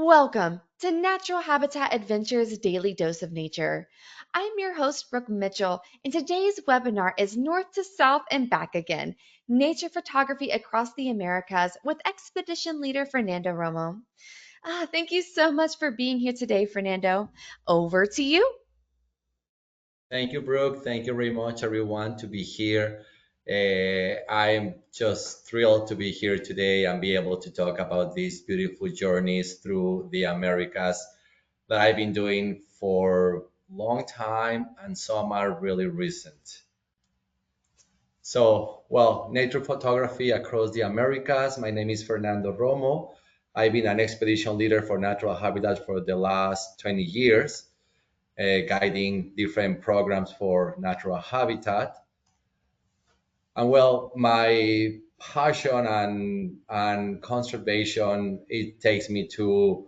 Welcome to Natural Habitat Adventures Daily Dose of Nature. I'm your host, Brooke Mitchell, and today's webinar is North to South and Back Again Nature Photography Across the Americas with Expedition Leader Fernando Romo. Thank you so much for being here today, Fernando. Over to you. Thank you, Brooke. Thank you very much, everyone, to be here. I'm just thrilled to be here today and be able to talk about these beautiful journeys through the Americas that I've been doing for a long time, and some are really recent. Nature photography across the Americas. My name is Fernando Romo. I've been an expedition leader for natural habitat for the last 20 years, guiding different programs for natural habitat. And my passion and conservation, it takes me to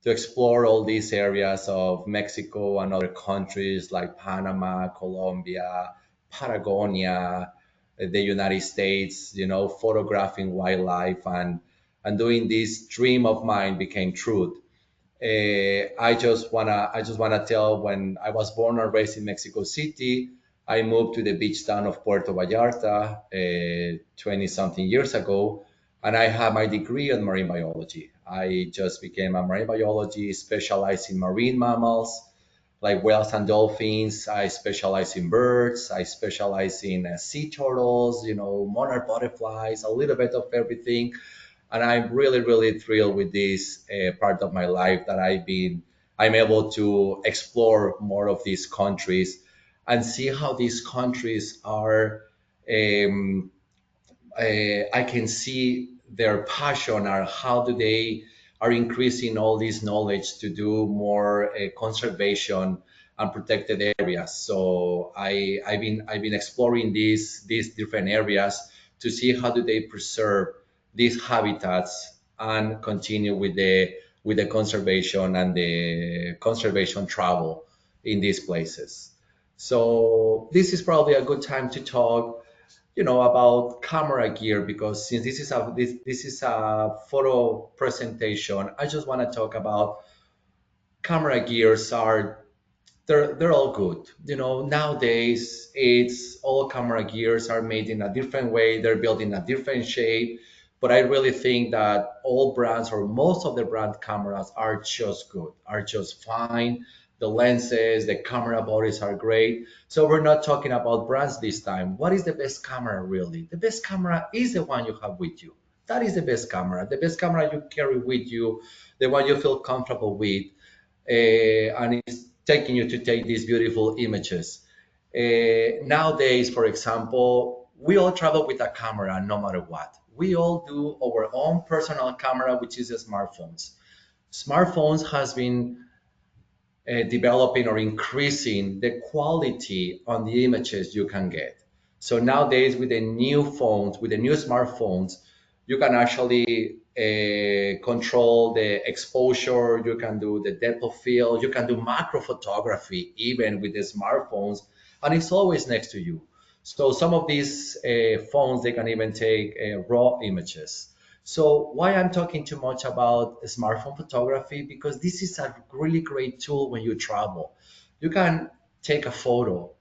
explore all these areas of Mexico and other countries like Panama, Colombia, Patagonia, the United States, photographing wildlife and doing this dream of mine became truth. I just wanna tell, when I was born and raised in Mexico City, I moved to the beach town of Puerto Vallarta 20 something years ago, and I have my degree in marine biology. I just became a marine biologist, specialized in marine mammals like whales and dolphins. I specialize in birds. I specialize in sea turtles, monarch butterflies, a little bit of everything. And I'm really, really thrilled with this part of my life that I'm able to explore more of these countries and see how these countries are. Um, I can see their passion, or how do they are increasing all this knowledge to do more conservation and protected areas. So I've been exploring these different areas to see how do they preserve these habitats and continue with the conservation and the conservation travel in these places. So this is probably a good time to talk, about camera gear, because since this is a photo presentation, I just want to talk about camera gears. They're all good. Nowadays it's all camera gears are made in a different way. They're built in a different shape. But I really think that all brands, or most of the brand cameras, are just good, are just fine. The lenses, the camera bodies are great. So we're not talking about brands this time. What is the best camera really? The best camera is the one you have with you. That is the best camera. The best camera you carry with you, the one you feel comfortable with, and it's taking you to take these beautiful images. Nowadays, for example, we all travel with a camera no matter what. We all do our own personal camera, which is the smartphones. Smartphones has been developing or increasing the quality on the images you can get. So nowadays, with the new phones, with the new smartphones, you can actually control the exposure. You can do the depth of field. You can do macro photography even with the smartphones, and it's always next to you. So some of these phones, they can even take raw images. So why I'm talking too much about smartphone photography? Because this is a really great tool when you travel. You can take a photo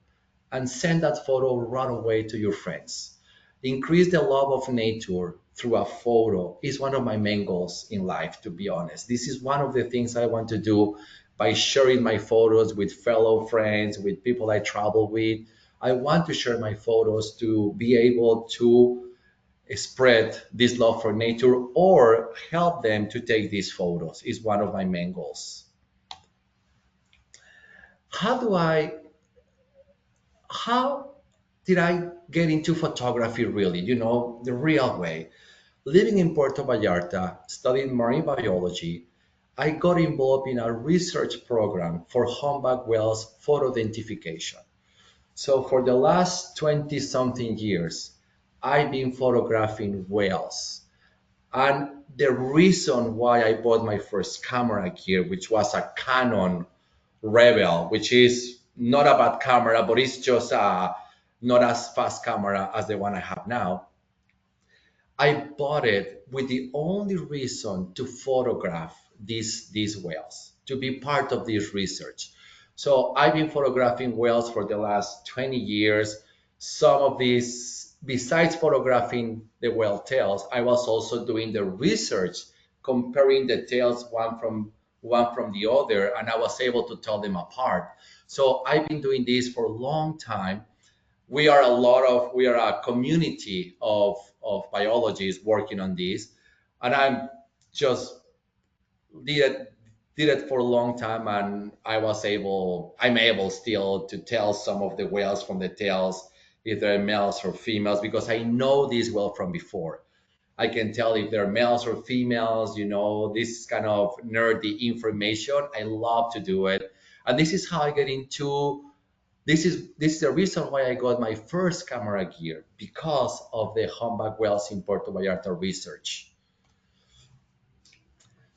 and send that photo right away to your friends. Increase the love of nature through a photo is one of my main goals in life, to be honest. This is one of the things I want to do by sharing my photos with fellow friends, with people I travel with. I want to share my photos to be able to spread this love for nature or help them to take these photos is one of my main goals. How do I how did I get into photography really? The real way. Living in Puerto Vallarta, studying marine biology, I got involved in a research program for humpback whales photo identification. So for the last 20 something years, I've been photographing whales. And the reason why I bought my first camera gear, which was a Canon Rebel, which is not a bad camera, but it's just a not as fast camera as the one I have now. I bought it with the only reason to photograph these whales, to be part of this research. So I've been photographing whales for the last 20 years. Some of these, besides photographing the whale tails, I was also doing the research, comparing the tails one from the other, and I was able to tell them apart. So I've been doing this for a long time. We are a community of biologists working on this, and I'm just did it did it for a long time, and I'm able still to tell some of the whales from the tails if they're males or females, because I know these well from before. I can tell if they're males or females, this kind of nerdy information. I love to do it. And this is how I get into this is the reason why I got my first camera gear, because of the humpback whales in Puerto Vallarta research.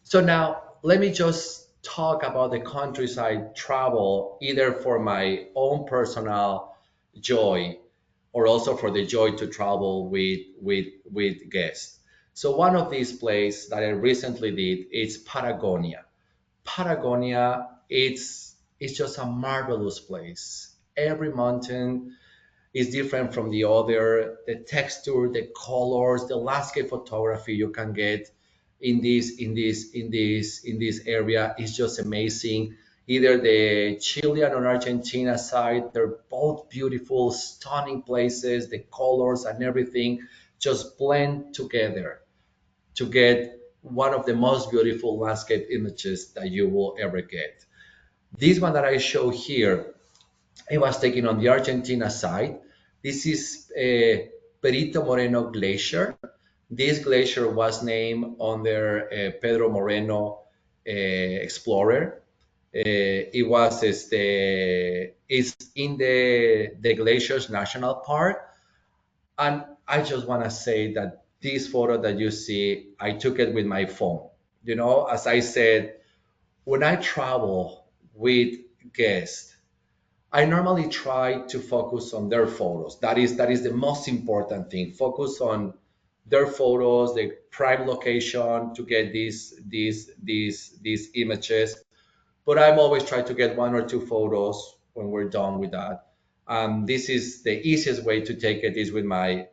So now let me just talk about the countries I travel, either for my own personal joy or also for the joy to travel with guests. So one of these places that I recently did is Patagonia. Patagonia, it's just a marvelous place. Every mountain is different from the other. The texture, the colors, the landscape photography you can get in this area is just amazing. Either the Chilean or Argentina side, they're both beautiful, stunning places. The colors and everything just blend together to get one of the most beautiful landscape images that you will ever get. This one that I show here, it was taken on the Argentina side. This is a Perito Moreno Glacier. This glacier was named under Pedro Moreno explorer. It's in the Glaciers National Park. And I just want to say that this photo that you see, I took it with my phone. As I said, when I travel with guests, I normally try to focus on their photos. That is the most important thing. Focus on their photos, the prime location to get these images. But I'm always trying to get one or two photos when we're done with that. This is the easiest way to take it is with my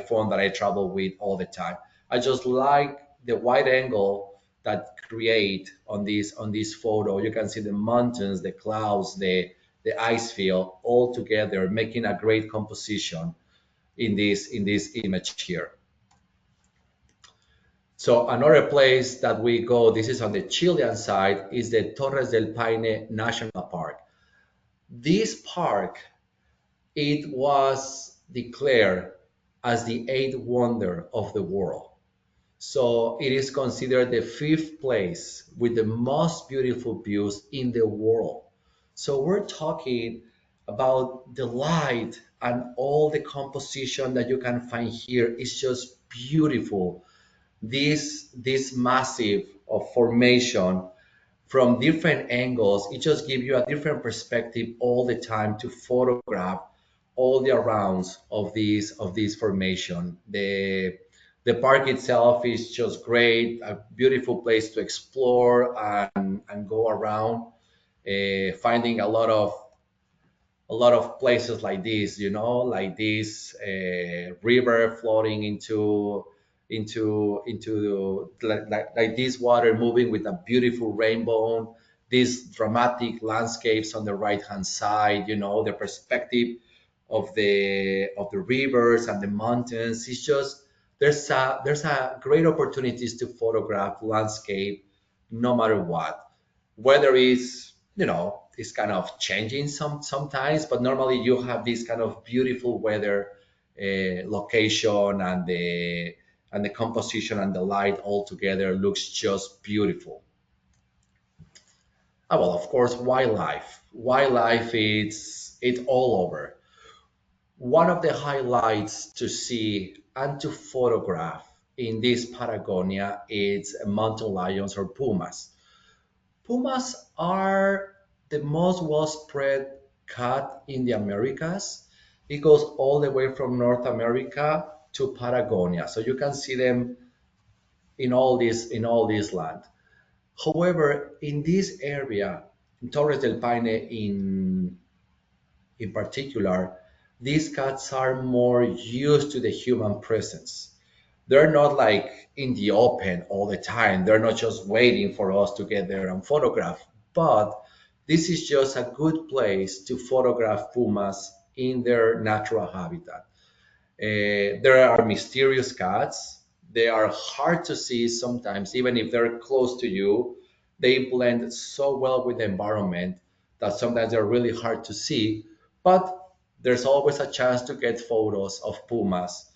phone that I travel with all the time. I just like the wide angle that create on this photo. You can see the mountains, the clouds, the ice field all together, making a great composition in this image here. So another place that we go, this is on the Chilean side, is the Torres del Paine National Park. This park, it was declared as the eighth wonder of the world. So it is considered the fifth place with the most beautiful views in the world. So we're talking about the light and all the composition that you can find here is just beautiful. This massive of formation from different angles, it just gives you a different perspective all the time to photograph all the arounds of this formation. The park itself is just great, a beautiful place to explore and go around, finding a lot of places like this, like this river floating into like this water moving with a beautiful rainbow, these dramatic landscapes on the right hand side, the perspective of the rivers and the mountains. It's just there's a great opportunities to photograph landscape no matter what. Weather is, it's kind of changing sometimes, but normally you have this kind of beautiful weather, location, and the composition and the light all together looks just beautiful. Well, of course, wildlife, it's all over. One of the highlights to see and to photograph in this Patagonia is mountain lions or pumas. Pumas are the most well-spread cat in the Americas. It goes all the way from North America to Patagonia. So you can see them in all this land. However, in this area, in Torres del Paine in particular, these cats are more used to the human presence. They're not like in the open all the time. They're not just waiting for us to get there and photograph. But this is just a good place to photograph pumas in their natural habitat. There are mysterious cats. They are hard to see sometimes, even if they're close to you. They blend so well with the environment that sometimes they're really hard to see. But there's always a chance to get photos of pumas.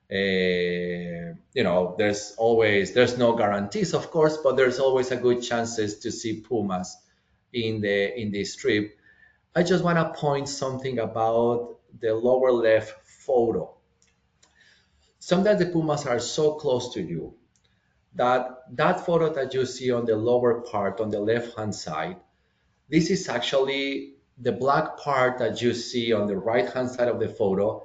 There's no guarantees, of course, but there's always a good chances to see pumas in the strip. I just want to point something about the lower left photo. Sometimes the pumas are so close to you that that photo that you see on the lower part on the left hand side, this is actually the black part that you see on the right hand side of the photo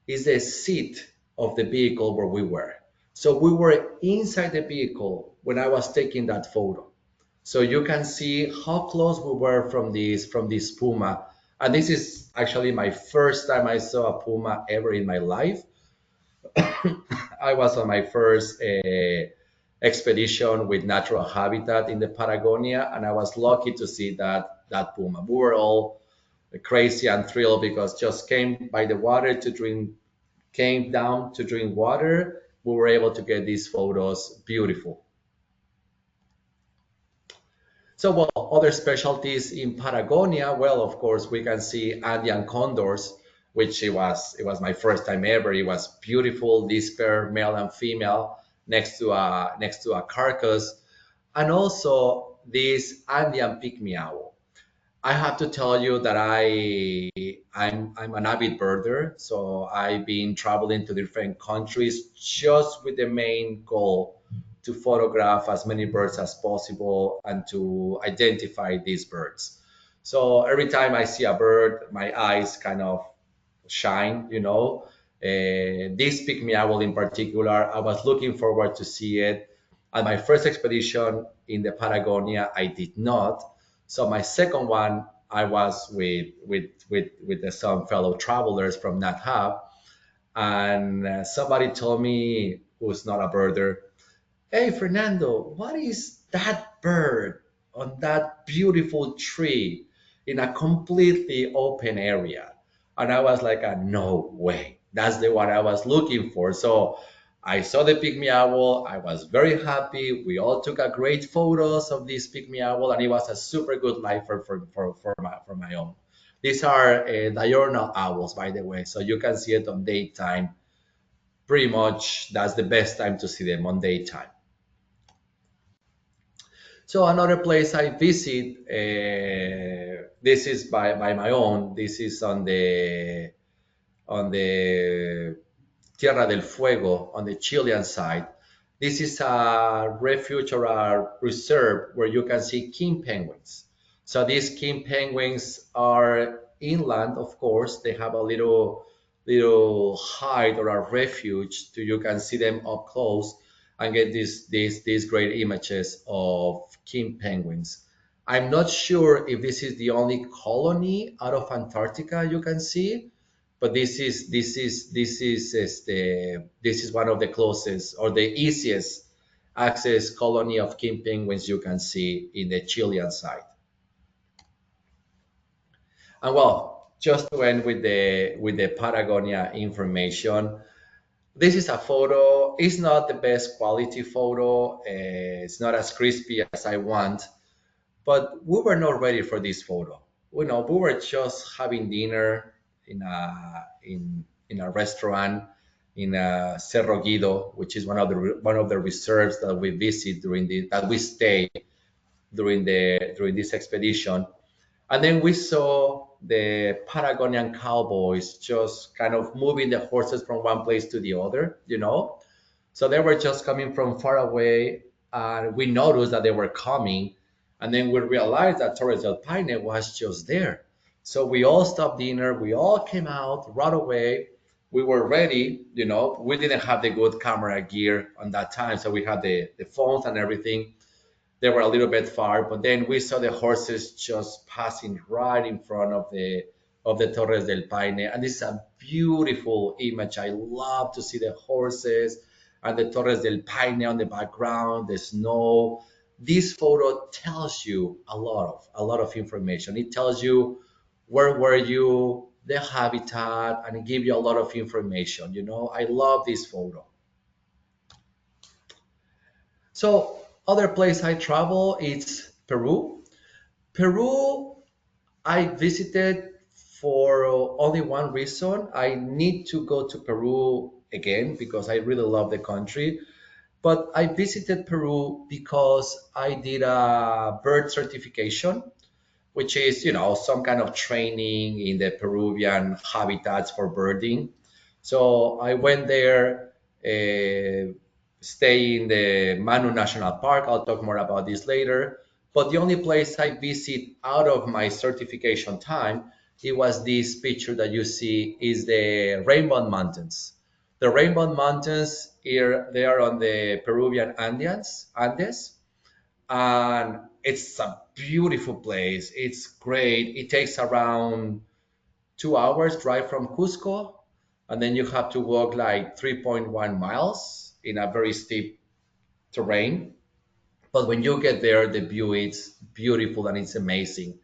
is the seat of the vehicle where we were. So we were inside the vehicle when I was taking that photo. So you can see how close we were from this puma. And this is actually my first time I saw a puma ever in my life. I was on my first expedition with natural habitat in the Patagonia, and I was lucky to see that puma. We were all crazy and thrilled because just came by the water to drink, came down to drink water. We were able to get these photos beautiful. So, well, other specialties in Patagonia, well, of course, we can see Andean condors, which it was my first time ever. It was beautiful, this pair, male and female, next to a carcass, and also this Andean pygmy owl. I have to tell you that I'm an avid birder, so I've been traveling to different countries just with the main goal to photograph as many birds as possible and to identify these birds. So every time I see a bird, my eyes kind of shine. This pygmy owl in particular, I was looking forward to see it. At my first expedition in the Patagonia, I did not. So my second one, I was with some fellow travelers from Nat Hab, and somebody told me who's not a birder, "Hey Fernando, what is that bird on that beautiful tree in a completely open area?" And I was like, "No way, that's the one I was looking for." So I saw the pygmy owl. I was very happy. We all took a great photos of this pygmy owl, and it was a super good lifer for my own. These are diurnal owls, by the way, so you can see it on daytime. Pretty much, that's the best time to see them on daytime. So another place I visit, this is by my own. This is on the Tierra del Fuego on the Chilean side. This is a refuge or a reserve where you can see king penguins. So these king penguins are inland, of course. They have a little hide or a refuge, so you can see them up close and get these great images of king penguins. I'm not sure if this is the only colony out of Antarctica you can see, but this is one of the closest or the easiest access colony of king penguins you can see in the Chilean side. And well, just to end with the Patagonia information, this is a photo. It's not the best quality photo. It's not as crispy as I want, but we were not ready for this photo. We were just having dinner in a restaurant in Cerro Guido, which is one of the reserves that we visit that we stay during this expedition. And then we saw the Patagonian cowboys just kind of moving the horses from one place to the other. So they were just coming from far away, and we noticed that they were coming. And then we realized that Torres del Paine was just there. So we all stopped dinner. We all came out right away. We were ready. We didn't have the good camera gear on that time. So we had the phones and everything. They were a little bit far, but then we saw the horses just passing right in front of the Torres del Paine, and this is a beautiful image. I love to see the horses and the Torres del Paine on the background, the snow. This photo tells you a lot of information. It tells you where were you, the habitat, and it gives you a lot of information. I love this photo. So other place I travel is Peru. Peru, I visited for only one reason. I need to go to Peru again because I really love the country. But I visited Peru because I did a bird certification, which is, some kind of training in the Peruvian habitats for birding. So I went there, stay in the Manu National Park. I'll talk more about this later. But the only place I visit out of my certification time, it was this picture that you see is the Rainbow Mountains. The Rainbow Mountains here, they are on the Peruvian Andes, and it's a beautiful place. It's great. It takes around 2 hours drive from Cusco, and then you have to walk like 3.1 miles in a very steep terrain. But when you get there, the view is beautiful and it's amazing.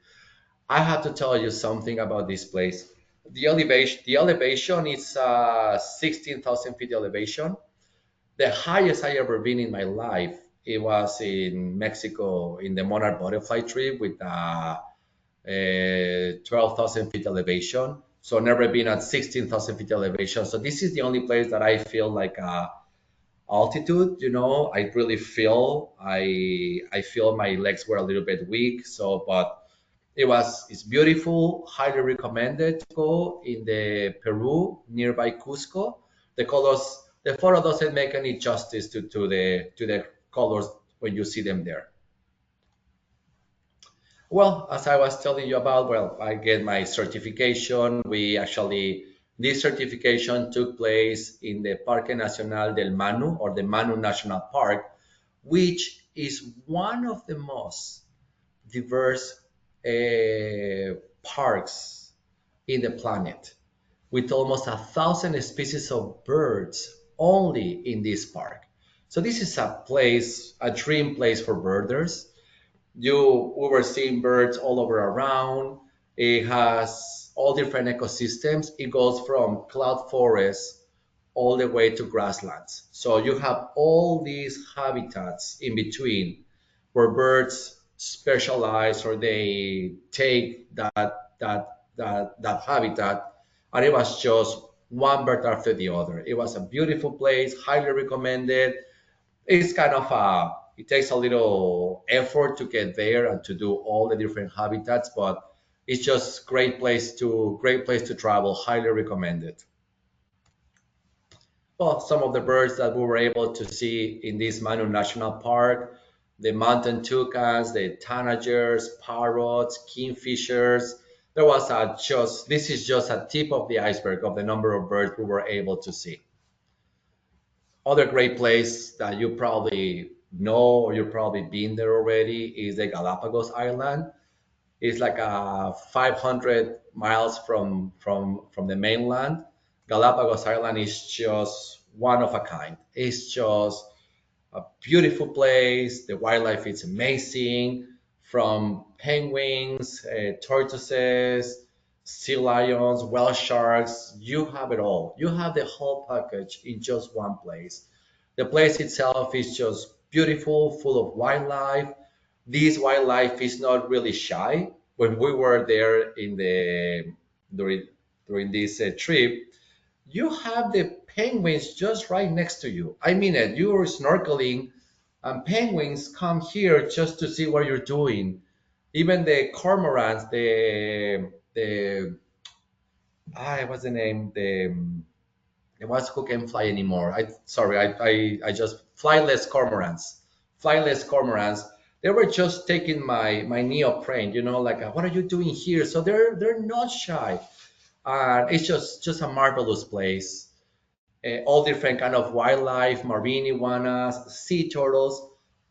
I have to tell you something about this place. The elevation is 16,000 feet elevation. The highest I ever been in my life, it was in Mexico in the monarch butterfly trip with 12,000 feet elevation. So never been at 16,000 feet elevation. So this is the only place that I feel like altitude. I really feel I feel my legs were a little bit weak. So, but it's beautiful. Highly recommended to go in the Peru nearby Cusco. The photo doesn't make any justice to the colors when you see them there. Well, as I was telling you about, well, I get my certification. This certification took place in the Parque Nacional del Manu, or the Manu National Park, which is one of the most diverse parks in the planet, with almost 1,000 species of birds only in this park. So this is a dream place for birders. We were seeing birds all over around. It has all different ecosystems. It goes from cloud forests all the way to grasslands. So you have all these habitats in between where birds specialize, or they take that habitat, and it was just one bird after the other. It was a beautiful place, highly recommended. It takes a little effort to get there and to do all the different habitats, but it's just great place to travel, highly recommended. Well, some of the birds that we were able to see in this Manu National Park, the mountain toucans, the tanagers, parrots, kingfishers. This is just a tip of the iceberg of the number of birds we were able to see. Other great place that you probably know, or you've probably been there already, is the Galapagos Island. It's like 500 miles from the mainland. Galapagos Island is just one of a kind. It's just a beautiful place. The wildlife is amazing, from penguins, tortoises, sea lions, whale sharks. You have it all. You have the whole package in just one place. The place itself is just beautiful, full of wildlife. This wildlife is not really shy. When we were there during this trip, you have the penguins just right next to you. I mean it. You're snorkeling, and penguins come here just to see what you're doing. Even the cormorants, the what's the name? The ones who can fly anymore. I just flightless cormorants. They were just taking my neoprene. Like, what are you doing here? So they're not shy, and it's just a marvelous place. All different kind of wildlife, marine iguanas, sea turtles.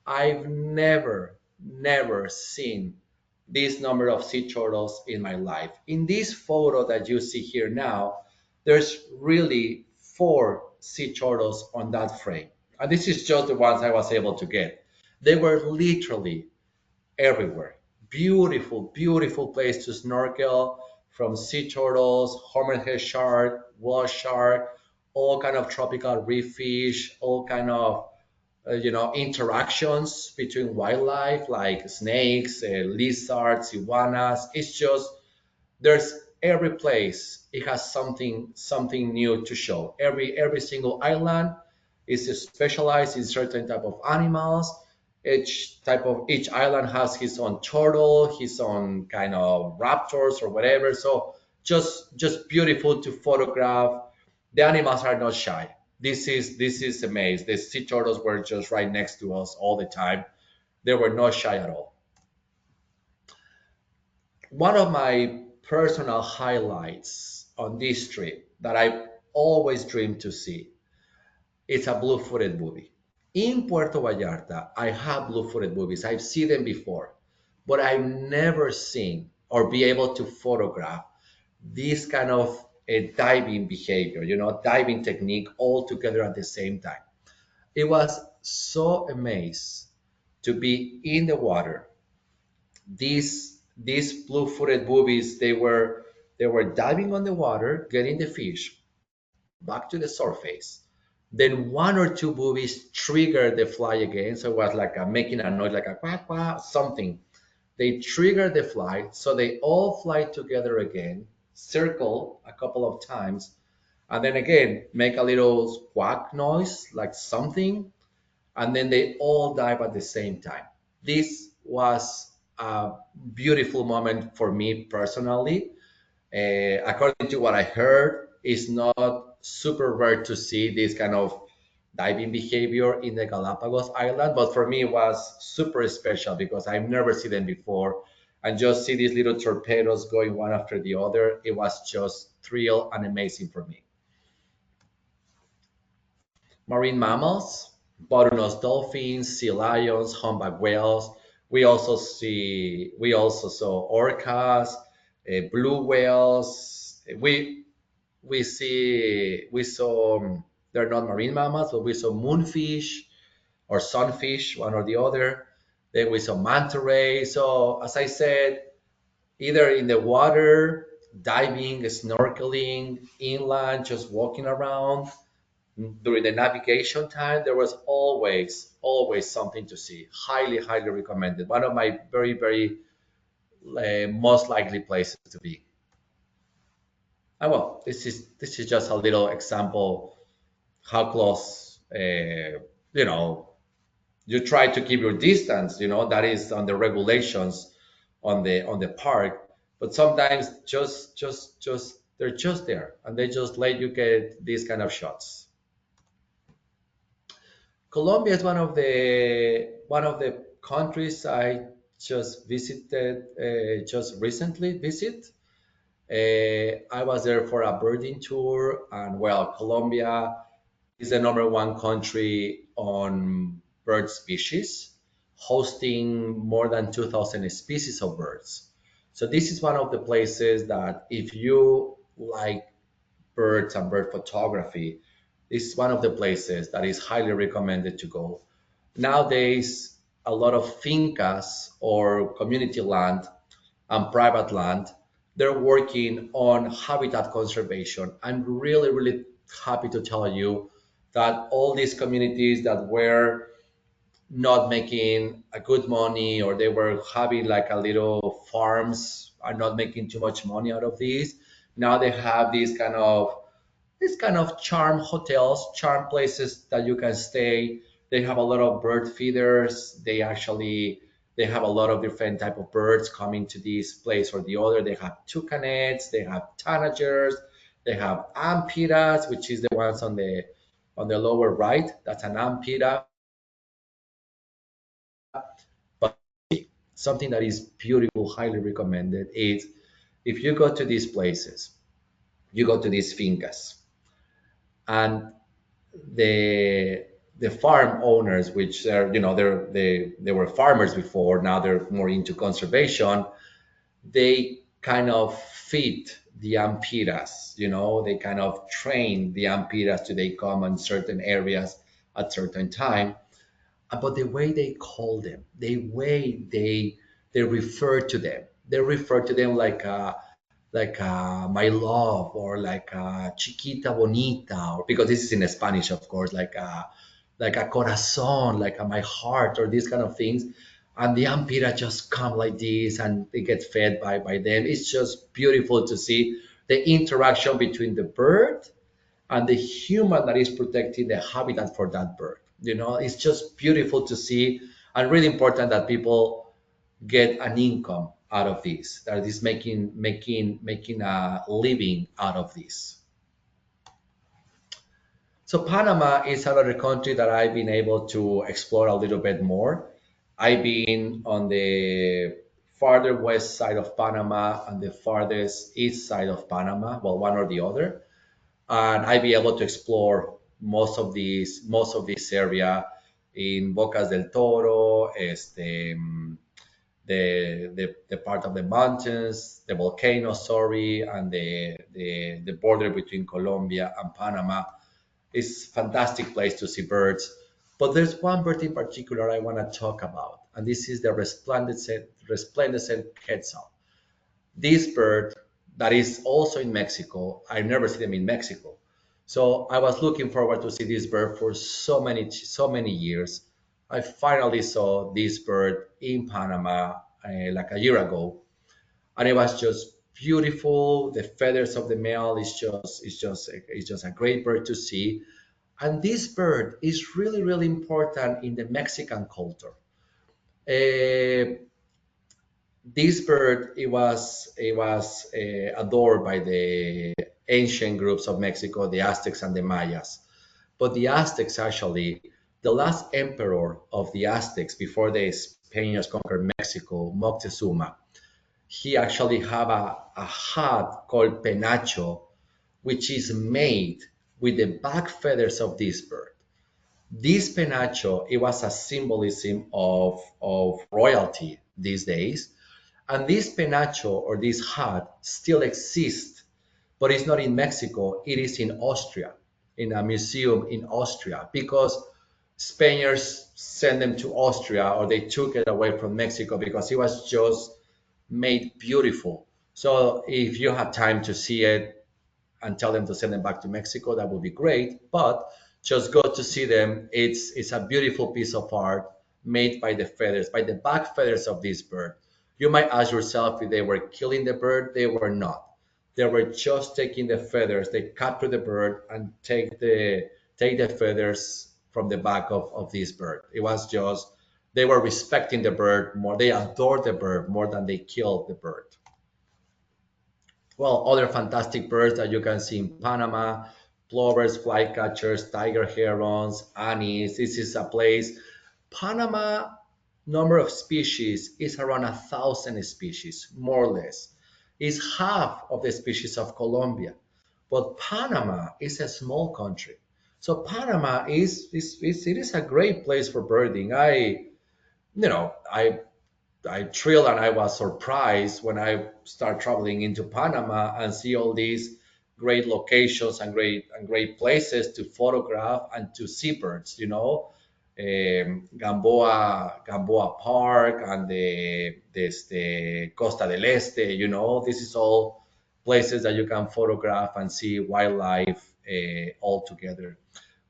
I've never never seen this number of sea turtles in my life. In this photo that you see here now, there's really four sea turtles on that frame. And this is just the ones I was able to get. They were literally everywhere. Beautiful, beautiful place to snorkel, from sea turtles, hammerhead shark, whale shark, all kind of tropical reef fish, all kind of interactions between wildlife like snakes, lizards, iguanas. It's just, there's every place it has something new to show. Every single island is specialized in certain type of animals. Each island has his own turtle, his own kind of raptors or whatever. So just beautiful to photograph. The animals are not shy. This is amazing. The sea turtles were just right next to us all the time. They were not shy at all. One of my personal highlights on this trip that I always dreamed to see is a blue-footed booby. In Puerto Vallarta, I have blue-footed boobies. I've seen them before, but I've never seen or be able to photograph this kind of a diving behavior, diving technique all together at the same time. It was so amazed to be in the water. These blue-footed boobies, they were diving on the water, getting the fish back to the surface. Then one or two boobies triggered the fly again, so it was like making a noise, like a quack quack something. They triggered the fly, so they all fly together again, circle a couple of times, and then again make a little quack noise, like something, and then they all dive at the same time. This was a beautiful moment for me personally. According to what I heard, it's not super rare to see this kind of diving behavior in the Galapagos Island, but for me it was super special because I've never seen them before. And just see these little torpedoes going one after the other, it was just thrill and amazing for me. Marine mammals, bottlenose dolphins, sea lions, humpback whales. We also saw orcas, blue whales. We saw they're not marine mammals, but we saw moonfish or sunfish, one or the other. Then we saw manta ray. So as I said, either in the water, diving, snorkeling, inland, just walking around. During the navigation time, there was always something to see. Highly recommended. One of my very most likely places to be. Well, this is just a little example how close you try to keep your distance. That is on the regulations on the park. But sometimes just they're just there and they just let you get these kind of shots. Colombia is one of the countries I just visited, just recently visit. I was there for a birding tour, and well, Colombia is the number one country on bird species, hosting more than 2,000 species of birds. So this is one of the places that if you like birds and bird photography, this is one of the places that is highly recommended to go. Nowadays, a lot of fincas or community land and private land, they're working on habitat conservation. I'm really happy to tell you that all these communities that were not making a good money, or they were having like a little farms, are not making too much money out of these. Now they have these kind of charm hotels, charm places that you can stay. They have a lot of bird feeders. They have a lot of different type of birds coming to this place or the other. They have toucanets, they have tanagers, they have ampiras, which is the ones on the lower right. That's an ampira. But something that is beautiful, highly recommended, is if you go to these places, you go to these fincas, and the the farm owners, which are, they were farmers before, now they're more into conservation. They kind of feed the ampiras, they kind of train the ampiras to they come in certain areas at certain time. But the way they call them, the way they refer to them, they refer to them like my love, or like chiquita bonita, or because this is in Spanish, of course, like a corazon, like a my heart, or these kind of things. And the ampira just come like this, and they get fed by them. It's just beautiful to see the interaction between the bird and the human that is protecting the habitat for that bird. It's just beautiful to see, and really important that people get an income out of this, that is making a living out of this. So Panama is another country that I've been able to explore a little bit more. I've been on the farther west side of Panama and the farthest east side of Panama, well, one or the other, and I'd be able to explore most of this area in Bocas del Toro, the part of the mountains, the volcano, sorry, and the border between Colombia and Panama. It's a fantastic place to see birds. But there's one bird in particular I want to talk about, and this is the resplendent quetzal. This bird that is also in Mexico, I've never seen them in Mexico. So I was looking forward to see this bird for so many years. I finally saw this bird in Panama like a year ago, and it was just beautiful. The feathers of the male is just a great bird to see. And this bird is really, really important in the Mexican culture. Uh, this bird, it was adored by the ancient groups of Mexico, the Aztecs and the Mayas. But the Aztecs, actually, the last emperor of the Aztecs before the Spaniards conquered Mexico, Moctezuma, he actually have a hat called penacho, which is made with the back feathers of this bird. This penacho, it was a symbolism of royalty these days. And this penacho, or this hat, still exists, but it's not in Mexico. It is in Austria, in a museum in Austria, because Spaniards sent them to Austria, or they took it away from Mexico because it was just made beautiful. So if you have time to see it and tell them to send them back to Mexico, that would be great. But just go to see them. It's a beautiful piece of art made by the feathers, by the back feathers of this bird. You might ask yourself if they were killing the bird. They were not. They were just taking the feathers. They capture the bird and take the feathers from the back of this bird. It was just they were respecting the bird more. They adored the bird more than they killed the bird. Well, other fantastic birds that you can see in Panama: plovers, flycatchers, tiger herons, anis. This is a place. Panama number of species is around 1,000 species, more or less. It's half of the species of Colombia. But Panama is a small country. So Panama it is a great place for birding. I thrilled and I was surprised when I start traveling into Panama and see all these great locations and great places to photograph and to see birds. Gamboa Park and the Costa del Este. This is all places that you can photograph and see wildlife all together.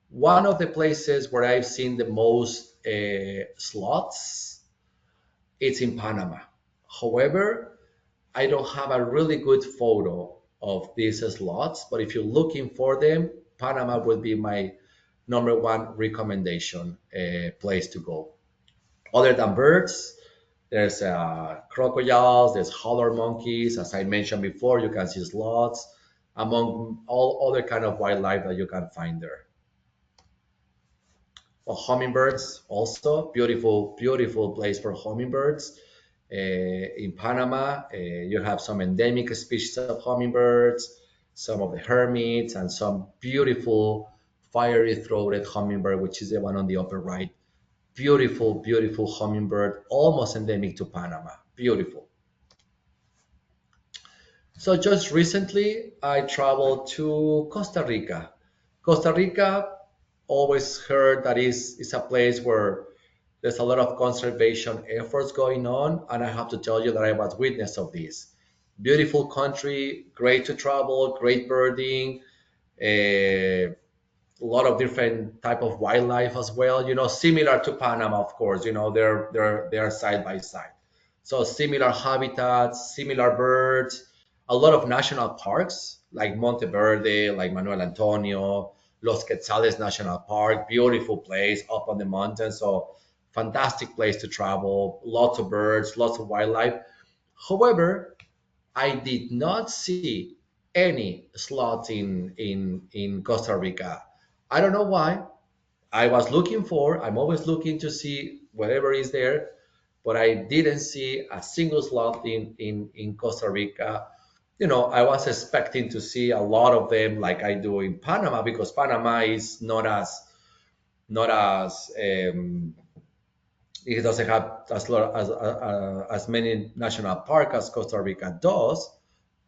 One of the places where I've seen the most sloths, it's in Panama. However, I don't have a really good photo of these slots, but if you're looking for them, Panama would be my number one recommendation place to go. Other than birds, there's crocodiles, there's howler monkeys. As I mentioned before, you can see sloths, among all other kind of wildlife that you can find there. Well, hummingbirds also beautiful, beautiful place for hummingbirds. In Panama, you have some endemic species of hummingbirds, some of the hermits, and some beautiful fiery throated hummingbird, which is the one on the upper right. Beautiful, beautiful hummingbird, almost endemic to Panama. Beautiful. So just recently, I traveled to Costa Rica. Costa Rica, always heard that is a place where there's a lot of conservation efforts going on, and I have to tell you that I was witness of this. Beautiful country, great to travel, great birding, a lot of different type of wildlife as well. Similar to Panama, of course. They're side by side. So similar habitats, similar birds, a lot of national parks like Monteverde, like Manuel Antonio, Los Quetzales National Park, beautiful place up on the mountain. So fantastic place to travel, lots of birds, lots of wildlife. However, I did not see any slots in Costa Rica. I don't know why. I'm always looking to see whatever is there, but I didn't see a single slot in Costa Rica. I was expecting to see a lot of them like I do in Panama, because Panama is not as it doesn't have as many national parks as Costa Rica does.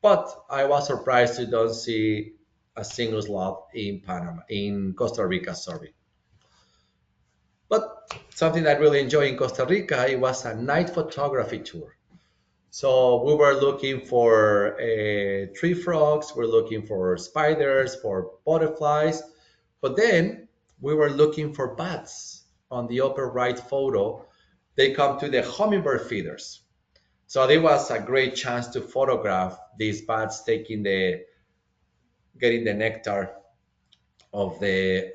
But I was surprised to don't see a single slot in Costa Rica. Sorry. But something I really enjoyed in Costa Rica, it was a night photography tour. So we were looking for tree frogs, we're looking for spiders, for butterflies, but then we were looking for bats. On the upper right photo, they come to the hummingbird feeders. So it was a great chance to photograph these bats getting the nectar of the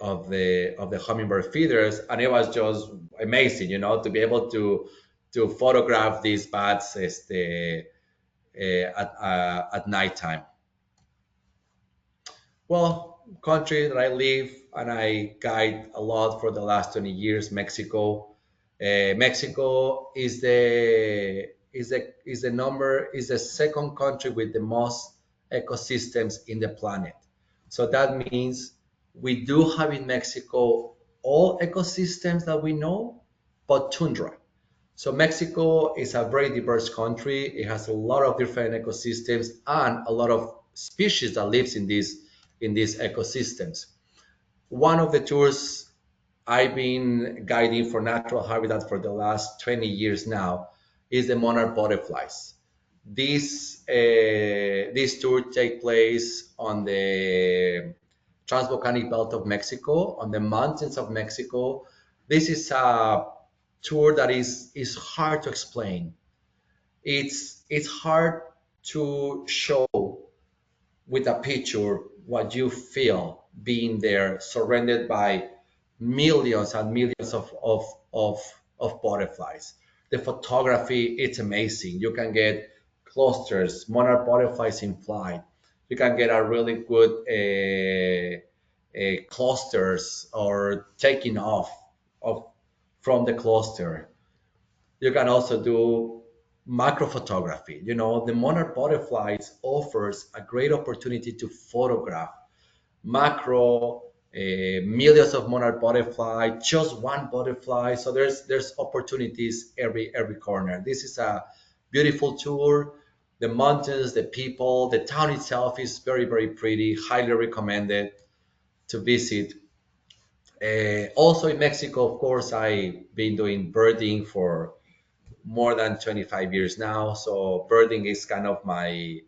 hummingbird feeders, and it was just amazing, to be able to photograph these bats at nighttime. Well, country that I live and I guide a lot for the last 20 years, Mexico. Mexico is the second country with the most ecosystems in the planet. So that means we do have in Mexico all ecosystems that we know, but tundra. So Mexico is a very diverse country. It has a lot of different ecosystems and a lot of species that lives in these ecosystems. One of the tours I've been guiding for natural habitat for the last 20 years now is the monarch butterflies. This tour take place on the transvolcanic belt of Mexico, on the mountains of Mexico. This is a tour that is hard to explain. It's hard to show with a picture what you feel being there, surrounded by millions and millions of butterflies. The photography, it's amazing. You can get clusters, monarch butterflies in flight. You can get a really good clusters or taking off of from the cluster. You can also do macro photography. The monarch butterflies offers a great opportunity to photograph macro, millions of monarch butterfly, just one butterfly. So there's opportunities every corner. This is a beautiful tour. The mountains, the people, the town itself is very, very pretty. Highly recommended to visit. Also in Mexico, of course, I've been doing birding for more than 25 years now. So birding is kind of my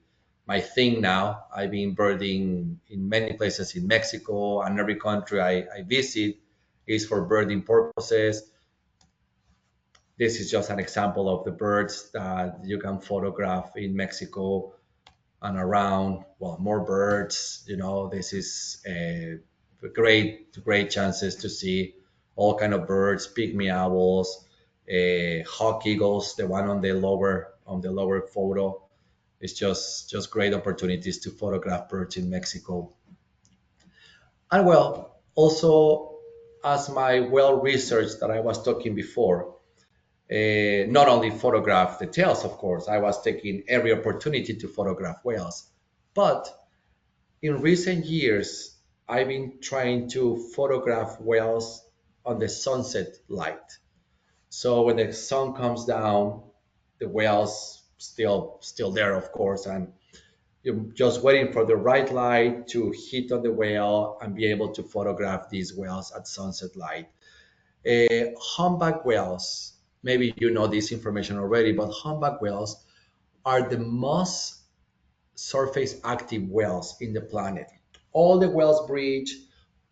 thing now. I've been birding in many places in Mexico, and every country I visit is for birding purposes. This is just an example of the birds that you can photograph in Mexico and around. Well, more birds. This is great chances to see all kind of birds, pygmy owls, hawk eagles. The one on the lower photo is just great opportunities to photograph birds in Mexico. And well, also as my well research that I was talking before, not only photograph the tails, of course, I was taking every opportunity to photograph whales, but in recent years, I've been trying to photograph whales on the sunset light. So when the sun comes down, the whales still there, of course, and you're just waiting for the right light to hit on the whale and be able to photograph these whales at sunset light. Humpback whales, maybe you know this information already, but humpback whales are the most surface active whales in the planet. All the whales breach,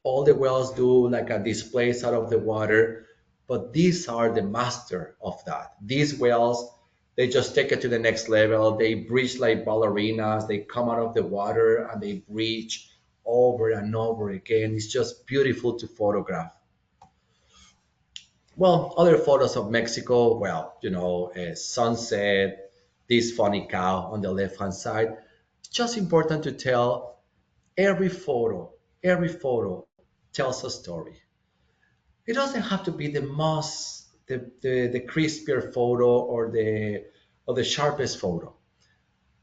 all the whales do like a displace out of the water, but these are the master of that. These whales, they just take it to the next level. They breach like ballerinas. They come out of the water and they breach over and over again. It's just beautiful to photograph. Well, other photos of Mexico, well, sunset, this funny cow on the left hand side. It's just important to tell every photo tells a story. It doesn't have to be the most, the crispier photo or the sharpest photo.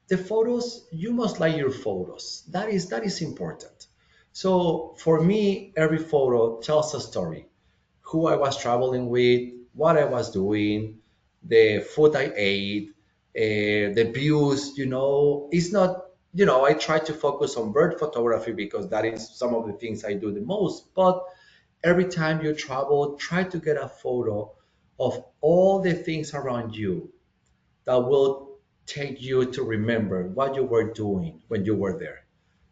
The photos, you must like your photos. That is important. So for me, every photo tells a story. Who I was traveling with, what I was doing, the food I ate, the views. It's not. I try to focus on bird photography because that is some of the things I do the most. But every time you travel, try to get a photo of all the things around you that will take you to remember what you were doing when you were there.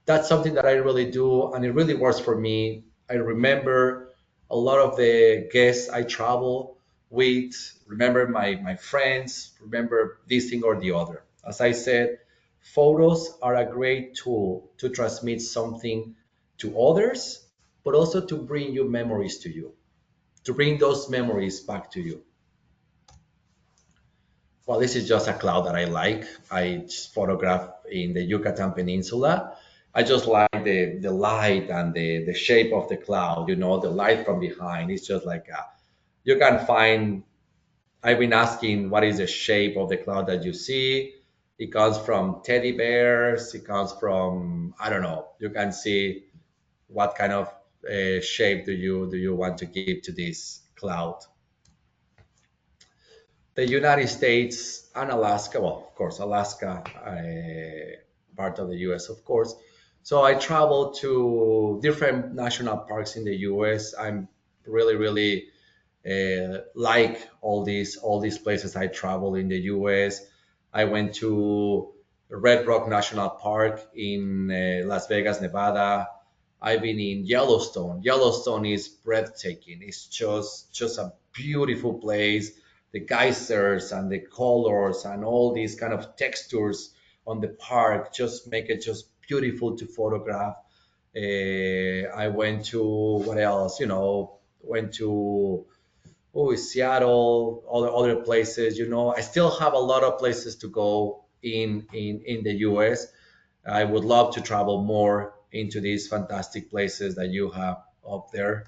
That's something that I really do, and it really works for me. I remember a lot of the guests I travel with, remember my friends, remember this thing or the other. As I said, photos are a great tool to transmit something to others, but also to bring you memories to you, to bring those memories back to you. Well, this is just a cloud that I like. I just photograph in the Yucatan Peninsula. I just like the light and the shape of the cloud, the light from behind. It's just like you can find, I've been asking what is the shape of the cloud that you see. It comes from teddy bears. It comes from, I don't know. You can see what kind of shape do you want to give to this cloud. The United States and Alaska, well, of course, Alaska, part of the US, of course. So I travel to different national parks in the US. I'm really, really like all these places I travel in the US. I went to Red Rock National Park in Las Vegas, Nevada. I've been in Yellowstone. Yellowstone is breathtaking. It's just a beautiful place. The geysers and the colors and all these kind of textures on the park just make it just beautiful to photograph. I went to what else? Went to Seattle, other places. I still have a lot of places to go in the US. I would love to travel more into these fantastic places that you have up there.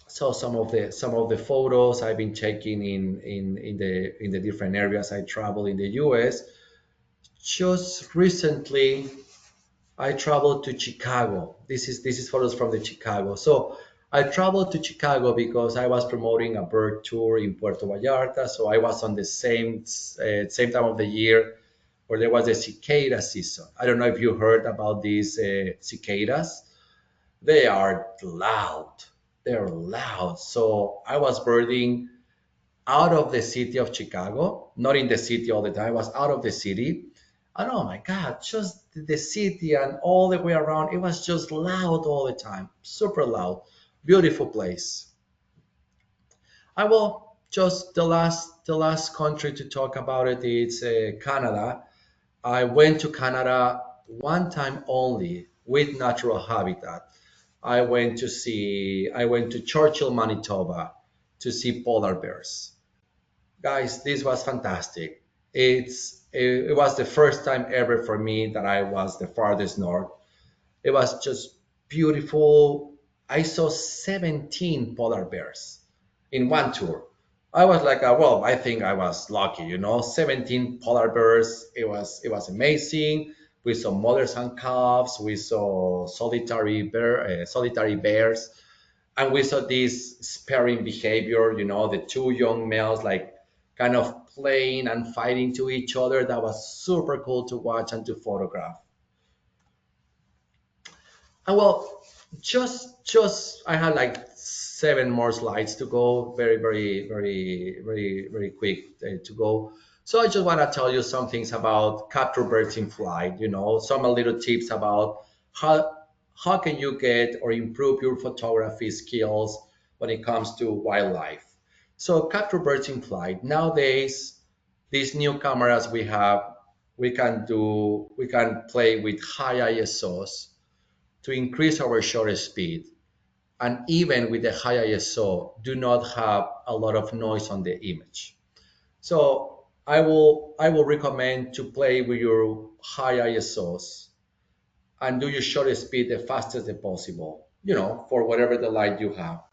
So some of the photos I've been taking in the different areas I travel in the US. Just recently I traveled to Chicago. This is photos from the Chicago. So I traveled to Chicago because I was promoting a bird tour in Puerto Vallarta. So I was on the same time of the year where there was a cicada season. I don't know if you heard about these cicadas. They are loud. They're loud. So I was birding out of the city of Chicago, not in the city all the time. I was out of the city. And oh my God, just the city and all the way around, it was just loud all the time, super loud. Beautiful place. I will just the last country to talk about it is Canada. I went to Canada one time only with natural habitat. I went to Churchill, Manitoba to see polar bears. Guys, this was fantastic. It was the first time ever for me that I was the farthest north. It was just beautiful. I saw 17 polar bears in one tour. I was like, well, I think I was lucky, 17 polar bears. It was amazing. We saw mothers and calves. We saw solitary bears, and we saw this sparing behavior. The two young males like kind of playing and fighting to each other. That was super cool to watch and to photograph. And well, just I had like seven more slides to go. Very, very, very, very, very quick to go. So I just want to tell you some things about capture birds in flight. Some little tips about how can you get or improve your photography skills when it comes to wildlife. So capture birds in flight. Nowadays, these new cameras we have, we can play with high ISOs to increase our shutter speed, and even with the high ISO do not have a lot of noise on the image. So I will recommend to play with your high ISOs and do your shutter speed the fastest possible, for whatever the light you have,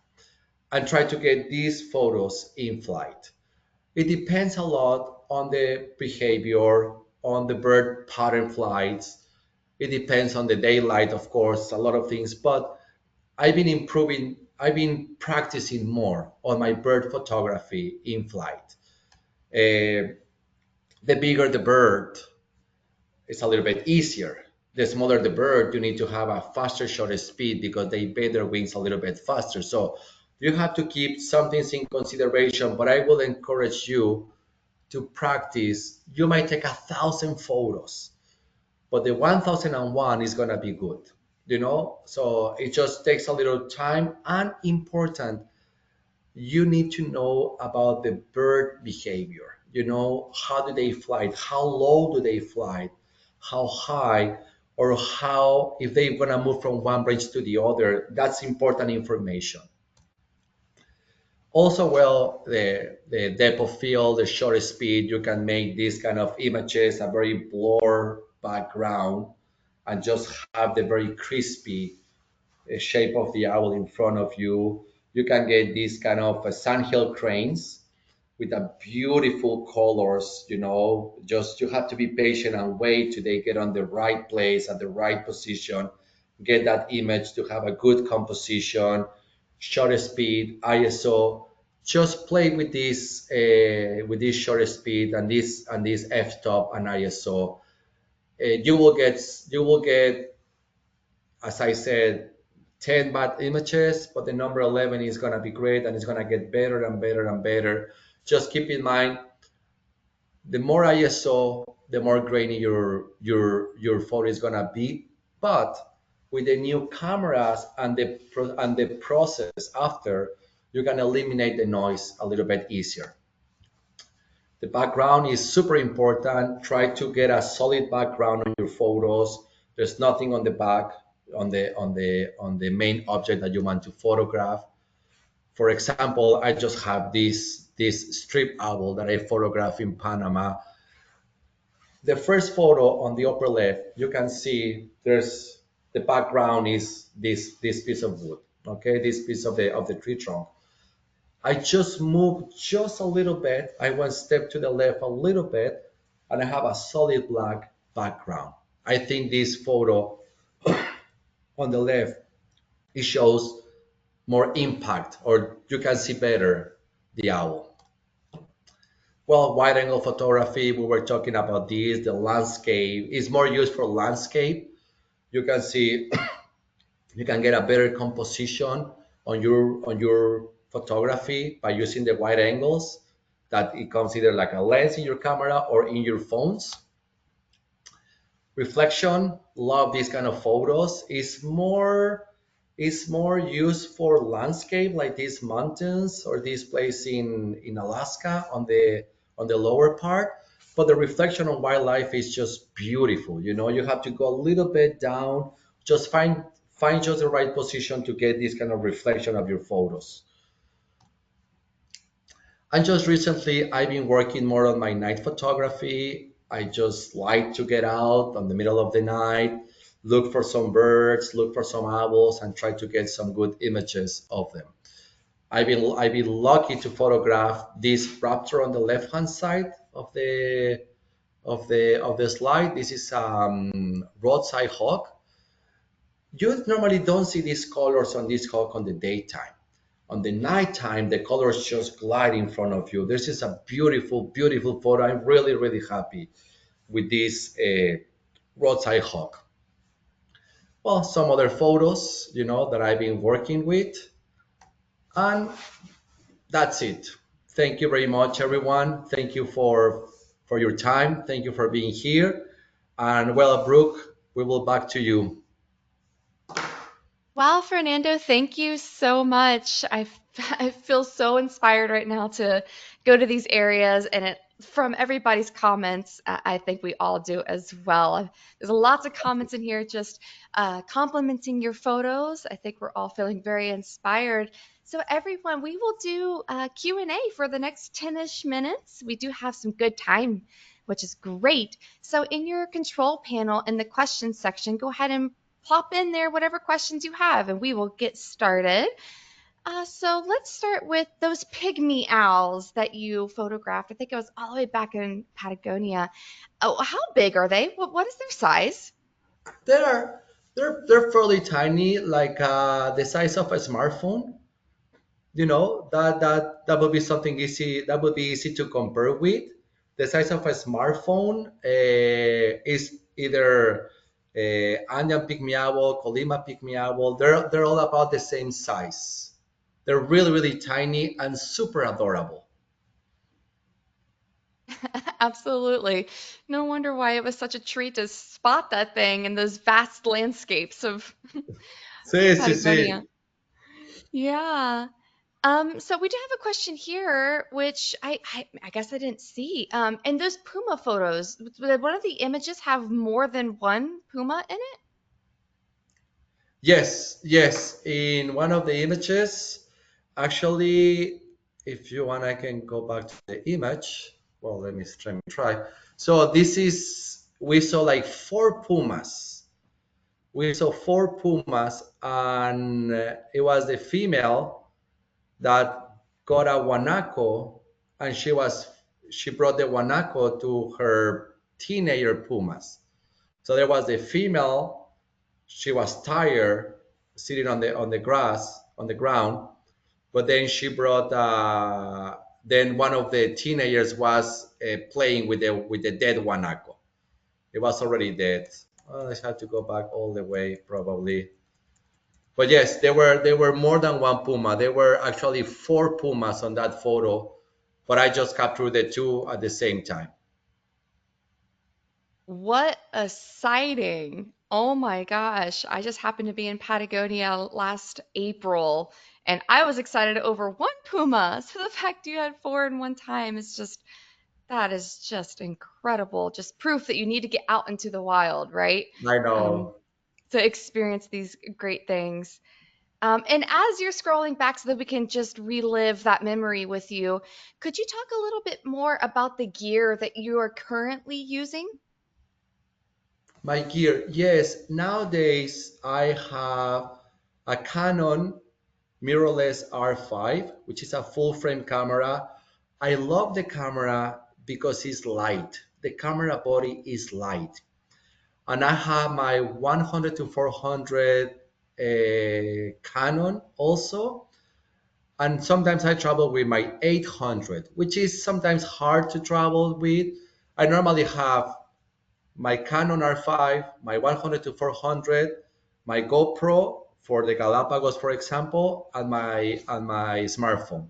and try to get these photos in flight. It depends a lot on the behavior, on the bird pattern flights. It depends on the daylight, of course, a lot of things, but I've been practicing more on my bird photography in flight. Uh, the bigger the bird, it's a little bit easier. The smaller the bird, you need to have a faster shutter speed because they bend their wings a little bit faster. So you have to keep some things in consideration, but I will encourage you to practice. You might take 1,000 photos, but the 1,001 is going to be good. So it just takes a little time, and important, you need to know about the bird behavior. How do they fly, how low do they fly, how high, or how, if they're going to move from one branch to the other. That's important information. Also, well, the depth of field, the shutter speed, you can make these kind of images a very blur background and just have the very crispy shape of the owl in front of you. You can get these kind of sandhill cranes with a beautiful colors. Just you have to be patient and wait till they get on the right place at the right position, get that image to have a good composition, shutter speed, ISO. Just play with this shutter speed and this f-stop and ISO. You will get, as I said, 10 bad images, but the number 11 is going to be great, and it's going to get better and better and better. Just keep in mind, the more ISO, the more grainy your photo is going to be. But with the new cameras and the process after, you can eliminate the noise a little bit easier. The background is super important. Try to get a solid background on your photos. There's nothing on the back, on the main object that you want to photograph. For example, I just have this strip owl that I photographed in Panama. The first photo on the upper left, you can see there's the background is this piece of wood. Okay, this piece of the tree trunk. I just moved just a little bit. I went step to the left a little bit, and I have a solid black background. I think this photo on the left, it shows more impact, or you can see better the owl. Well, wide angle photography, we were talking about this. The landscape is more used for landscape. You can see you can get a better composition on your photography by using the wide angles that it comes either like a lens in your camera or in your phones. Reflection, love these kind of photos. Is more used for landscape like these mountains or this place in Alaska on the lower part. But the reflection on wildlife is just beautiful. You have to go a little bit down, just find just the right position to get this kind of reflection of your photos. And just recently, I've been working more on my night photography. I just like to get out on the middle of the night, look for some birds, look for some owls, and try to get some good images of them. I've been lucky to photograph this raptor on the left hand side of the slide. This is roadside hawk. You normally don't see these colors on this hawk on the daytime. On the nighttime, the colors just glide in front of you. This is a beautiful, beautiful photo. I'm really, really happy with this roadside hawk. Well, some other photos, that I've been working with, and that's it. Thank you very much, everyone. Thank you for your time. Thank you for being here. And well, Brooke, we will back to you. Wow, Fernando, thank you so much. I feel so inspired right now to go to these areas, and from everybody's comments, I think we all do as well. There's lots of comments in here just complimenting your photos. I think we're all feeling very inspired. So everyone, we will do Q&A for the next 10-ish minutes. We do have some good time, which is great. So in your control panel in the questions section, go ahead and plop in there whatever questions you have, and we will get started. So let's start with those pygmy owls that you photographed. I think it was all the way back in Patagonia. Oh, how big are they? What is their size? They're they're fairly tiny, like the size of a smartphone. That would be something easy. That would be easy to compare with. The size of a smartphone is either Andean pygmy owl, Colima pygmy owl. They're all about the same size. They're really, really tiny and super adorable. Absolutely. No wonder why it was such a treat to spot that thing in those vast landscapes of Sí, sí, Patagonia. sí. Yeah. So we do have a question here, which I guess I didn't see. And those puma photos, did one of the images have more than one puma in it? Yes, yes. In one of the images, actually, if you want, I can go back to the image. Well, let me try. So this is we saw like four pumas. We saw four pumas, and it was the female that got a guanaco, and she brought the guanaco to her teenager pumas. So there was the female. She was tired, sitting on the grass on the ground. But then she brought. Then one of the teenagers was playing with the dead guanaco. It was already dead. Well, I had to go back all the way probably. But yes, there were more than one puma. There were actually four pumas on that photo, but I just captured the two at the same time. What a sighting. Oh my gosh. I just happened to be in Patagonia last April and I was excited over one puma. So the fact you had four in one time is just, that is just incredible. Just proof that you need to get out into the wild, right? I Um, know. to experience these great things. And as you're scrolling back so that we can just relive that memory with you, could you talk a little bit more about the gear that you are currently using? My gear, yes. Nowadays, I have a Canon mirrorless R5, which is a full frame camera. I love the camera because it's light. The camera body is light. And I have my 100 to 400 Canon also. And sometimes I travel with my 800, which is sometimes hard to travel with. I normally have my Canon R5, my 100 to 400, my GoPro for the Galapagos, for example, and my smartphone.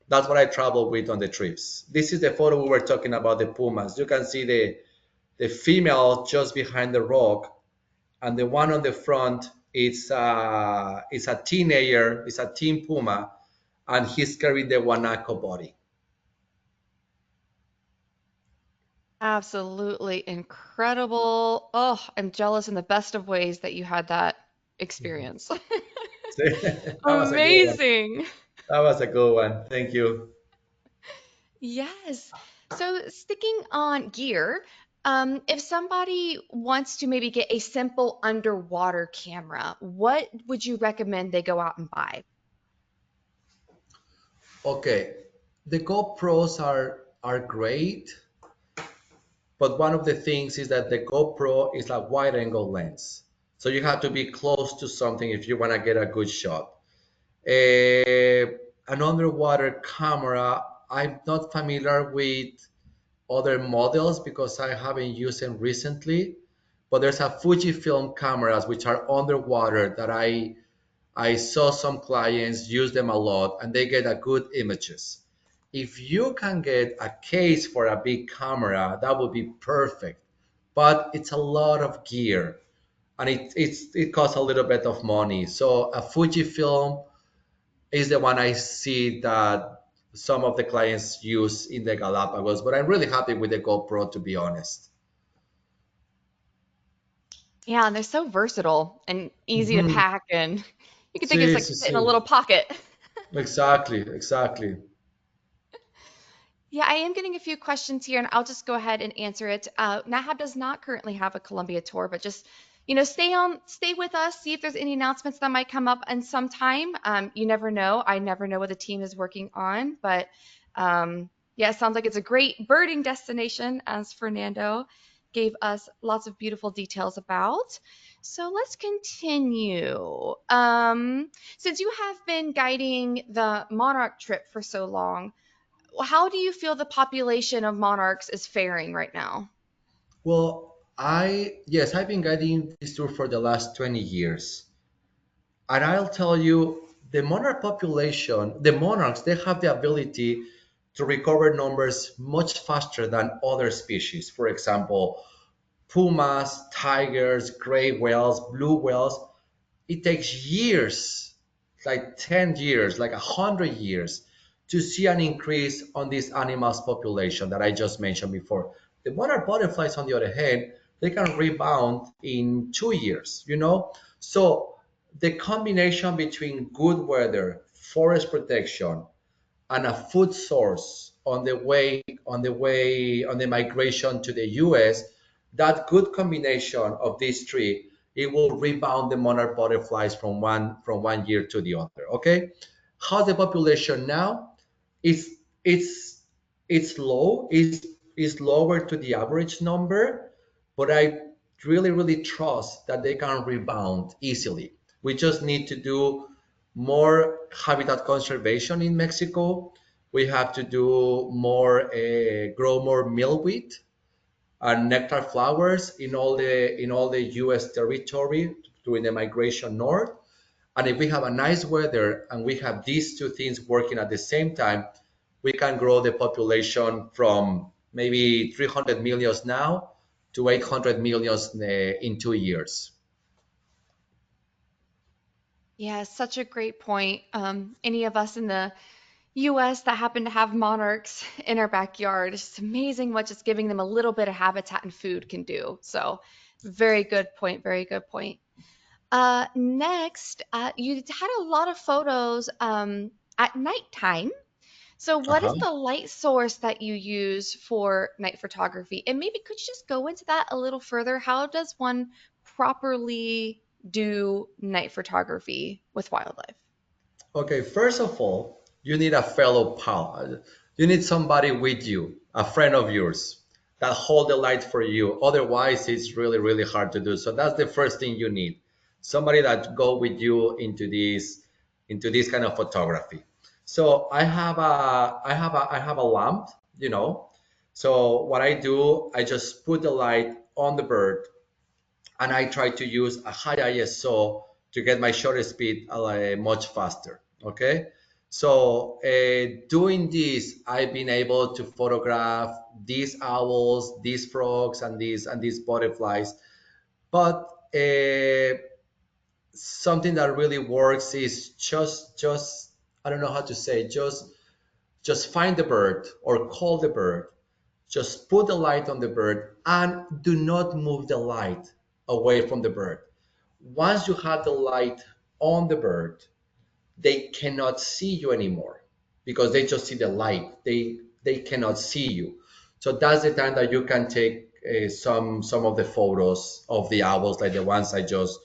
That's what I travel with on the trips. This is the photo we were talking about, the pumas. You can see the female just behind the rock, and the one on the front is a teenager, it's a teen puma, and he's carrying the guanaco body. Absolutely incredible. Oh, I'm jealous in the best of ways that you had that experience. That was a good one. Amazing. That was a good one. Thank you. Yes. So sticking on gear, if somebody wants to maybe get a simple underwater camera, what would you recommend they go out and buy? Okay, the GoPros are great. But one of the things is that the GoPro is a wide angle lens. So you have to be close to something if you want to get a good shot. An underwater camera, I'm not familiar with other models because I haven't used them recently. But there's a Fujifilm cameras which are underwater that I saw some clients use them a lot and they get a good images. If you can get a case for a big camera, that would be perfect. But it's a lot of gear and it costs a little bit of money. So a Fujifilm is the one I see that some of the clients use in the Galapagos, but I'm really happy with the GoPro to be honest. Yeah, and they're so versatile and easy to Mhm. pack, and you can think it's Sí, like sí, fit in a sí. little pocket. Exactly, exactly. Yeah, I am getting a few questions here, and I'll just go ahead and answer it. Nahab does not currently have a Columbia tour, but just stay with us, see if there's any announcements that might come up in some time. You never know. I never know what the team is working on, but yeah, it sounds like it's a great birding destination, as Fernando gave us lots of beautiful details about. So let's continue. Since you have been guiding the Monarch trip for so long, how do you feel the population of monarchs is faring right now? Well, yes, I've been guiding this tour for the last 20 years. And I'll tell you, the monarch population, the monarchs, they have the ability to recover numbers much faster than other species. For example, pumas, tigers, gray whales, blue whales, it takes years, like 10 years, like 100 years, to see an increase on this animals population that I just mentioned before. The monarch butterflies, on the other hand, they can rebound in 2 years, you know? So the combination between good weather, forest protection, and a food source on the migration to the US, that good combination of these three, it will rebound the monarch butterflies from one year to the other. Okay, how's the population now? It's it's it's low. It's lower to the average number, but I really trust that they can rebound easily. We just need to do more habitat conservation in Mexico. We have to do more, grow more milkweed and nectar flowers in all the U.S. territory during the migration north. And if we have a nice weather and we have these two things working at the same time, we can grow the population from maybe 300 millions now to 800 millions in 2 years. Yeah, such a great point. Any of us in the US that happen to have monarchs in our backyard, it's just amazing what just giving them a little bit of habitat and food can do. So, very good point. Very good point. Next, you had a lot of photos at nighttime. So, what is Uh-huh. the light source that you use for night photography? And maybe could you just go into that a little further? How does one properly do night photography with wildlife? Okay, first of all, you need a fellow pal. You need somebody with you, a friend of yours that hold the light for you. Otherwise, it's really hard to do. So that's the first thing you need. Somebody that go with you into this kind of photography. So I have a lamp, you know. So what I do, I just put the light on the bird and I try to use a high ISO to get my shutter speed much faster. Okay, so doing this, I've been able to photograph these owls, these frogs, and these butterflies. But something that really works is just I don't know how to say, just find the bird or call the bird, just put the light on the bird and do not move the light away from the bird. Once you have the light on the bird, they cannot see you anymore because they just see the light. They cannot see you. So that's the time that you can take some of the photos of the owls, like the ones I just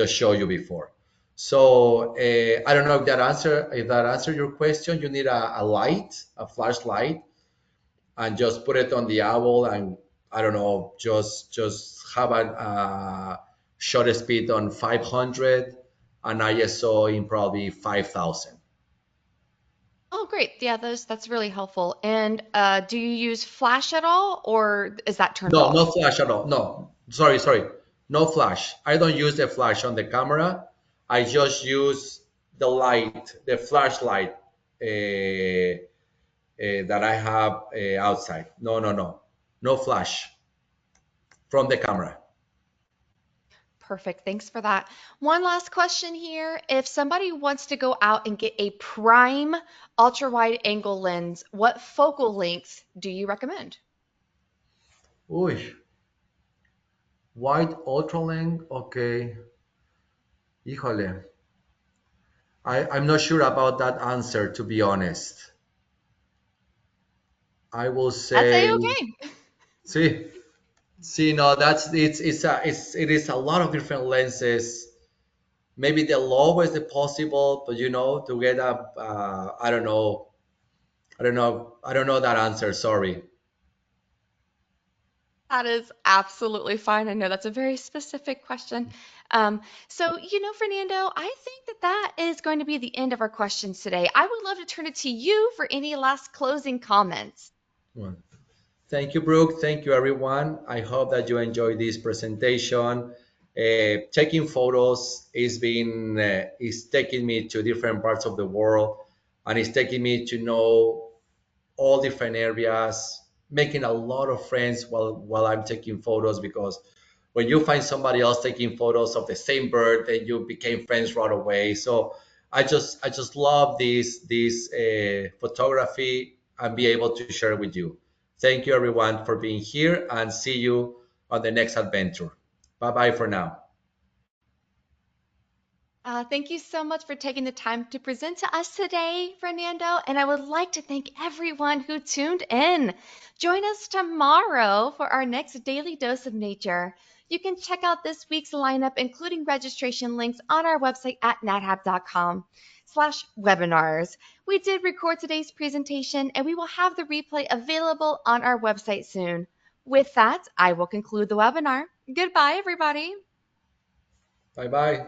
showed you before. So I don't know if that answer your question. You need a light, a flashlight, and just put it on the owl and I don't know, just have a shutter speed on 500 and ISO in probably 5,000. Oh, great. Yeah, that's really helpful. And do you use flash at all, or is that turned No, no off? flash at all. No, sorry, no flash. I don't use the flash on the camera. I just use the light, the flashlight that I have outside. No flash from the camera. Perfect. Thanks for that. One last question here. If somebody wants to go out and get a prime ultra wide angle lens, what focal length do you recommend? Uy, wide ultra length. Okay, híjole. I'm not sure about that answer, to be honest. I will That's say, a-okay. see, no, that's it is a lot of different lenses. Maybe the lowest possible, but to get up, I don't know that answer. Sorry. That is absolutely fine. I know that's a very specific question. Um, Fernando, I think that that is going to be the end of our questions today. I would love to turn it to you for any last closing comments. Well, thank you, Brooke. Thank you, everyone. I hope that you enjoyed this presentation. Taking photos is taking me to different parts of the world, and it's taking me to know all different areas, making a lot of friends while I'm taking photos, because when you find somebody else taking photos of the same bird, then you became friends right away. So I just love this photography and be able to share with you. Thank you everyone for being here, and see you on the next adventure. Bye bye for now. Thank you so much for taking the time to present to us today, Fernando. And I would like to thank everyone who tuned in. Join us tomorrow for our next daily dose of nature. You can check out this week's lineup, including registration links, on our website at nathab.com/webinars. We did record today's presentation, and we will have the replay available on our website soon. With that, I will conclude the webinar. Goodbye, everybody. Bye bye.